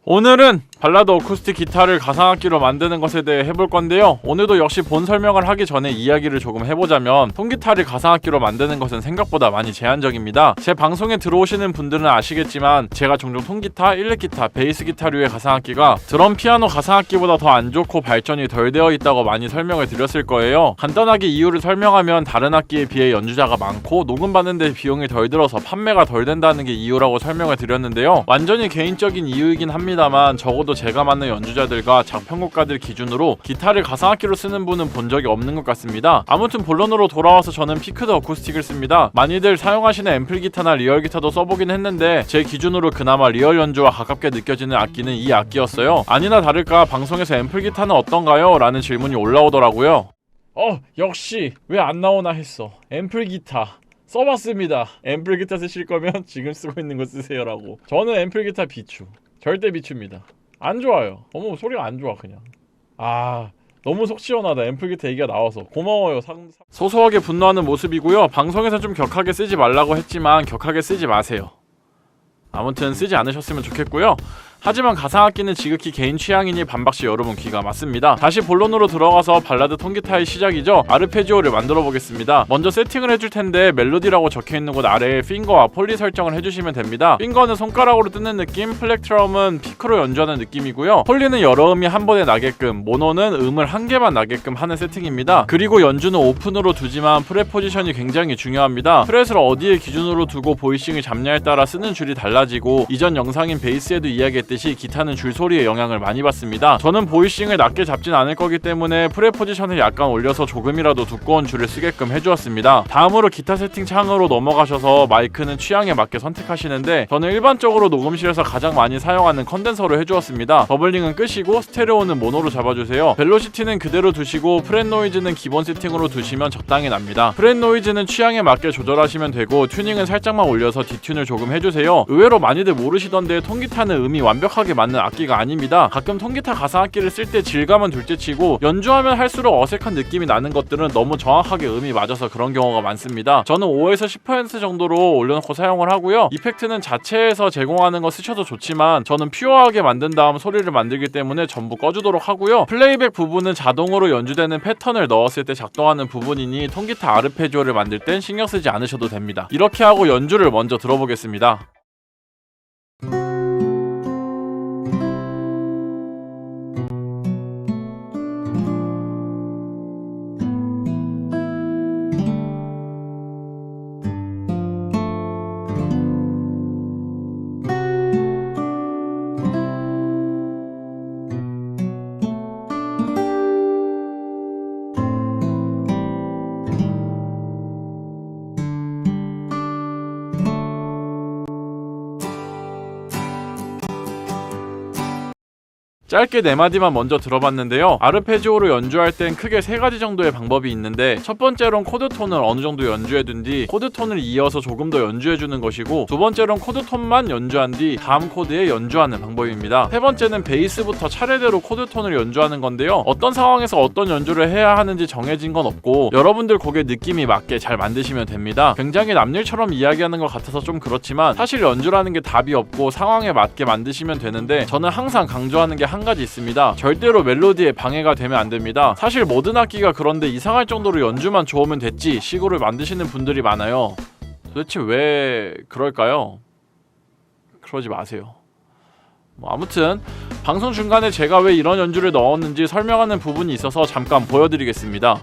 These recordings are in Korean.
오늘은 발라드 어쿠스틱 기타를 가상악기로 만드는 것에 대해 해볼 건데요. 오늘도 역시 본 설명을 하기 전에 이야기를 조금 해보자면 통기타를 가상악기로 만드는 것은 생각보다 많이 제한적입니다. 제 방송에 들어오시는 분들은 아시겠지만 제가 종종 통기타, 일렉기타, 베이스기타류의 가상악기가 드럼, 피아노 가상악기보다 더 안 좋고 발전이 덜 되어 있다고 많이 설명을 드렸을 거예요. 간단하게 이유를 설명하면 다른 악기에 비해 연주자가 많고 녹음받는 데 비용이 덜 들어서 판매가 덜 된다는 게 이유라고 설명을 드렸는데요. 완전히 개인적인 이유이긴 합니다만 적어도 제가 만난 연주자들과 작편곡가들 기준으로 기타를 가상악기로 쓰는 분은 본 적이 없는 것 같습니다. 아무튼 본론으로 돌아와서 저는 피크드 어쿠스틱을 씁니다. 많이들 사용하시는 앰플 기타나 리얼 기타도 써보긴 했는데 제 기준으로 그나마 리얼 연주와 가깝게 느껴지는 악기는 이 악기였어요. 아니나 다를까 방송에서 앰플 기타는 어떤가요? 라는 질문이 올라오더라고요. 역시 왜 안 나오나 했어. 앰플 기타 써봤습니다. 앰플 기타 쓰실 거면 지금 쓰고 있는 거 쓰세요 라고. 저는 앰플 기타 비추, 절대 비추입니다. 안 좋아요. 너무 소리가 안 좋아 그냥. 너무 속 시원하다. 앰플 기타 얘기가 나와서 고마워요. 소소하게 분노하는 모습이고요. 방송에서 좀 격하게 쓰지 말라고 했지만 격하게 쓰지 마세요. 아무튼 쓰지 않으셨으면 좋겠고요. 하지만 가상악기는 지극히 개인 취향이니 반박시 여러분 귀가 맞습니다. 다시 본론으로 들어가서 발라드 통기타의 시작이죠. 아르페지오를 만들어 보겠습니다. 먼저 세팅을 해줄 텐데 멜로디라고 적혀있는 곳 아래에 핑거와 폴리 설정을 해주시면 됩니다. 핑거는 손가락으로 뜯는 느낌, 플렉트럼은 피크로 연주하는 느낌이고요. 폴리는 여러 음이 한 번에 나게끔, 모노는 음을 한 개만 나게끔 하는 세팅입니다. 그리고 연주는 오픈으로 두지만 프렛 포지션이 굉장히 중요합니다. 프렛을 어디에 기준으로 두고 보이싱을 잡냐에 따라 쓰는 줄이 달라지고, 이전 영상인 베이스에도 이야기했듯이 기타는 줄소리에 영향을 많이 받습니다. 저는 보이싱을 낮게 잡진 않을 거기 때문에 프렛 포지션을 약간 올려서 조금이라도 두꺼운 줄을 쓰게끔 해주었습니다. 다음으로 기타 세팅 창으로 넘어가셔서 마이크는 취향에 맞게 선택하시는데 저는 일반적으로 녹음실에서 가장 많이 사용하는 컨덴서로 해주었습니다. 버블링은 끄시고 스테레오는 모노로 잡아주세요. 벨로시티는 그대로 두시고 프렛 노이즈는 기본 세팅으로 두시면 적당히 납니다. 프렛 노이즈는 취향에 맞게 조절하시면 되고 튜닝은 살짝만 올려서 디튠을 조금 해주세요. 의외로 많이들 모르시던데 통기타는 음이 완벽하게 맞는 악기가 아닙니다. 가끔 통기타 가상악기를 쓸 때 질감은 둘째치고 연주하면 할수록 어색한 느낌이 나는 것들은 너무 정확하게 음이 맞아서 그런 경우가 많습니다. 저는 5에서 10% 정도로 올려놓고 사용을 하고요. 이펙트는 자체에서 제공하는 거 쓰셔도 좋지만 저는 퓨어하게 만든 다음 소리를 만들기 때문에 전부 꺼주도록 하고요. 플레이백 부분은 자동으로 연주되는 패턴을 넣었을 때 작동하는 부분이니 통기타 아르페지오를 만들 땐 신경 쓰지 않으셔도 됩니다. 이렇게 하고 연주를 먼저 들어보겠습니다. 짧게 4마디만 먼저 들어봤는데요. 아르페지오로 연주할 땐 크게 3가지 정도의 방법이 있는데 첫 번째로는 코드톤을 어느 정도 연주해둔 뒤 코드톤을 이어서 조금 더 연주해주는 것이고, 두 번째로는 코드톤만 연주한 뒤 다음 코드에 연주하는 방법입니다. 세 번째는 베이스부터 차례대로 코드톤을 연주하는 건데요. 어떤 상황에서 어떤 연주를 해야 하는지 정해진 건 없고 여러분들 곡의 느낌이 맞게 잘 만드시면 됩니다. 굉장히 남일처럼 이야기하는 것 같아서 좀 그렇지만 사실 연주라는 게 답이 없고 상황에 맞게 만드시면 되는데, 저는 항상 강조하는 게 한 가지 있습니다. 절대로 멜로디에 방해가 되면 안 됩니다. 사실 모든 악기가 그런데 이상할 정도로 연주만 좋으면 됐지 식으로 만드시는 분들이 많아요. 도대체 왜 그럴까요? 그러지 마세요. 아무튼 방송 중간에 제가 왜 이런 연주를 넣었는지 설명하는 부분이 있어서 잠깐 보여드리겠습니다.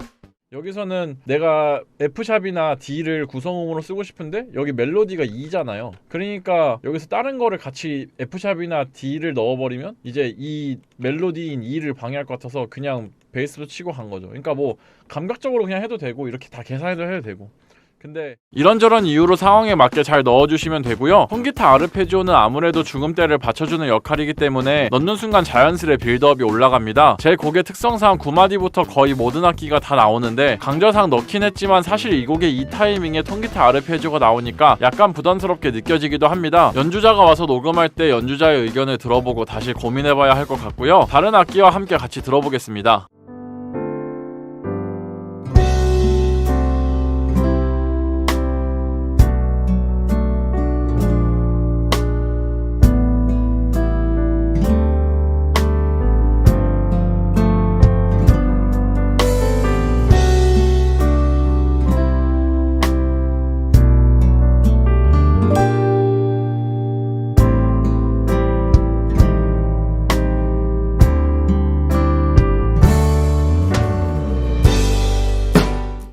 여기서는 내가 F샵이나 D를 구성음으로 쓰고 싶은데 여기 멜로디가 E잖아요. 그러니까 여기서 다른 거를 같이 F샵이나 D를 넣어버리면 이제 이 멜로디인 E를 방해할 것 같아서 그냥 베이스로 치고 간 거죠. 그러니까 뭐 감각적으로 그냥 해도 되고 이렇게 다 계산해서 해도 되고, 근데 이런저런 이유로 상황에 맞게 잘 넣어주시면 되고요. 통기타 아르페지오는 아무래도 중음대를 받쳐주는 역할이기 때문에 넣는 순간 자연스레 빌드업이 올라갑니다. 제 곡의 특성상 9마디부터 거의 모든 악기가 다 나오는데 강조상 넣긴 했지만 사실 이 곡의 이 타이밍에 통기타 아르페지오가 나오니까 약간 부담스럽게 느껴지기도 합니다. 연주자가 와서 녹음할 때 연주자의 의견을 들어보고 다시 고민해봐야 할 것 같고요. 다른 악기와 함께 같이 들어보겠습니다.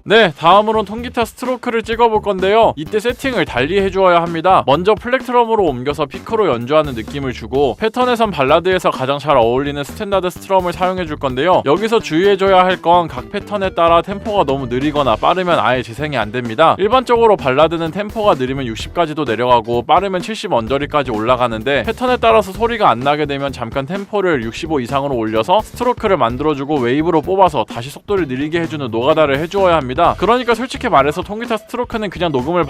네, 다음으론 통기타 스트로크를 찍어볼 건데요. 이때 세팅을 달리 해주어야 합니다. 먼저 플렉트럼으로 옮겨서 피크로 연주하는 느낌을 주고 패턴에선 발라드에서 가장 잘 어울리는 스탠다드 스트럼을 사용해줄 건데요. 여기서 주의해줘야 할 건 각 패턴에 따라 템포가 너무 느리거나 빠르면 아예 재생이 안됩니다. 일반적으로 발라드는 템포가 느리면 60까지도 내려가고 빠르면 70 언저리까지 올라가는데 패턴에 따라서 소리가 안 나게 되면 잠깐 템포를 65 이상으로 올려서 스트로크를 만들어주고 웨이브로 뽑아서 다시 속도를 느리게 해주는 노가다를 해주어야 합니다. 그러니까 솔직히 말해서 통기타 스트로크는 그냥 녹음을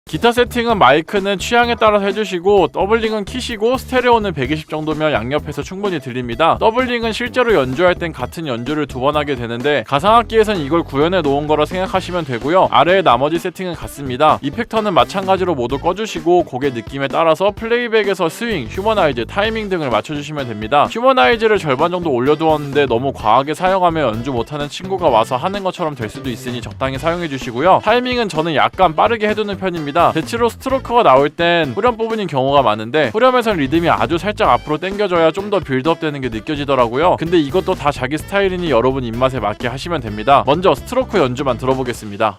기타 세팅은 마이크는 취향에 따라서 해주시고 더블링은 키시고 스테레오는 120 정도면 양옆에서 충분히 들립니다. 더블링은 실제로 연주할 땐 같은 연주를 두 번 하게 되는데 가상악기에선 이걸 구현해 놓은 거라 생각하시면 되고요. 아래의 나머지 세팅은 같습니다. 이펙터는 마찬가지로 모두 꺼주시고 곡의 느낌에 따라서 플레이백에서 스윙, 휴머나이즈, 타이밍 등을 맞춰주시면 됩니다. 휴머나이즈를 절반 정도 올려두었는데 너무 과하게 사용하면 연주 못하는 친구가 와서 하는 것처럼 될 수도 있으니 적당히 사용해주시고요. 타이밍은 저는 약간 빠르게 해두는 편입니다. 대체로 스트로크가 나올 땐 후렴 부분인 경우가 많은데 후렴에선 리듬이 아주 살짝 앞으로 당겨져야 좀 더 빌드업 되는 게 느껴지더라고요. 근데 이것도 다 자기 스타일이니 여러분 입맛에 맞게 하시면 됩니다. 먼저 스트로크 연주만 들어보겠습니다.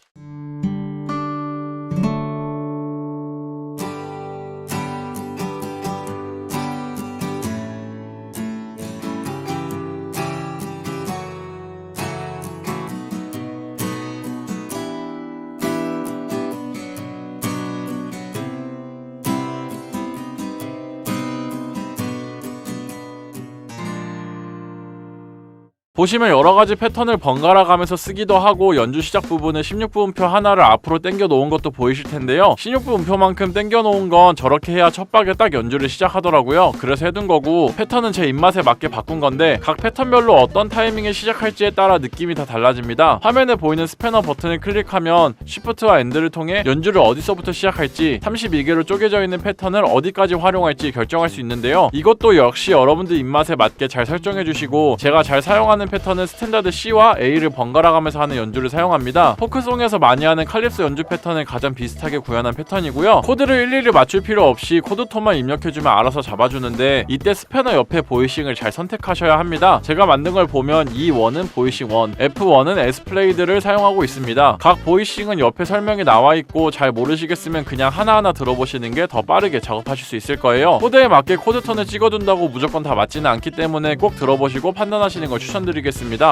보시면 여러가지 패턴을 번갈아 가면서 쓰기도 하고 연주 시작 부분은 16부음표 하나를 앞으로 당겨 놓은 것도 보이실 텐데요. 16부음표만큼 당겨 놓은 건 저렇게 해야 첫 박에 딱 연주를 시작하더라고요. 그래서 해둔 거고 패턴은 제 입맛에 맞게 바꾼 건데 각 패턴별로 어떤 타이밍에 시작할지에 따라 느낌이 다 달라집니다. 화면에 보이는 스패너 버튼을 클릭하면 Shift와 End를 통해 연주를 어디서부터 시작할지 32개로 쪼개져 있는 패턴을 어디까지 활용할지 결정할 수 있는데요. 이것도 역시 여러분들 입맛에 맞게 잘 설정해 주시고 제가 잘 사용하는 패턴은 스탠다드 C와 A를 번갈아 가면서 하는 연주를 사용합니다. 포크송에서 많이 하는 칼립소 연주 패턴을 가장 비슷하게 구현한 패턴이고요. 코드를 일일이 맞출 필요 없이 코드톤만 입력해주면 알아서 잡아주는데 이때 스패너 옆에 보이싱을 잘 선택하셔야 합니다. 제가 만든 걸 보면 E1은 보이싱 1, F1은 S플레이드를 사용하고 있습니다. 각 보이싱은 옆에 설명이 나와있고 잘 모르시겠으면 그냥 하나하나 들어보시는 게 더 빠르게 작업하실 수 있을 거예요. 코드에 맞게 코드톤을 찍어둔다고 무조건 다 맞지는 않기 때문에 꼭 들어보시고 판단하시는 걸 추천드리겠습니다.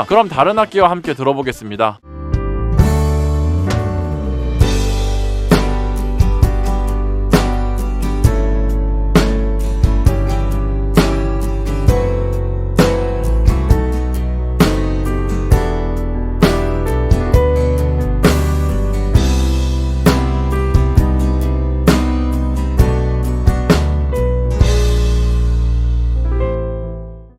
그럼 다른 악기와 함께 들어보겠습니다.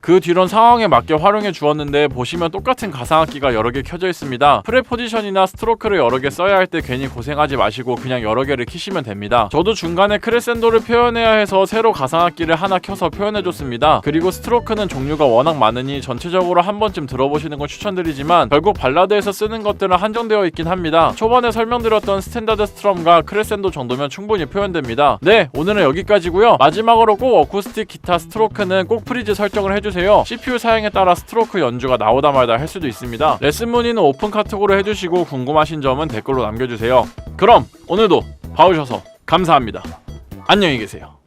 그 뒤론 상황에 맞게 활용해 주었는데 보시면 똑같은 가상악기가 여러 개 켜져 있습니다. 프레 포지션이나 스트로크를 여러 개 써야 할 때 괜히 고생하지 마시고 그냥 여러 개를 키시면 됩니다. 저도 중간에 크레센도를 표현해야 해서 새로 가상악기를 하나 켜서 표현해 줬습니다. 그리고 스트로크는 종류가 워낙 많으니 전체적으로 한 번쯤 들어보시는 걸 추천드리지만 결국 발라드에서 쓰는 것들은 한정되어 있긴 합니다. 초반에 설명드렸던 스탠다드 스트럼과 크레센도 정도면 충분히 표현됩니다. 네, 오늘은 여기까지고요. 마지막으로 꼭 어쿠스틱 기타 스트로크는 꼭 프리즈 설정을 해주세요. CPU 사양에 따라 스트로크 연주가 나오다 말다 할 수도 있습니다. 레슨 문의는 오픈 카톡으로 해주시고 궁금하신 점은 댓글로 남겨주세요. 그럼 오늘도 봐주셔서 감사합니다. 안녕히 계세요.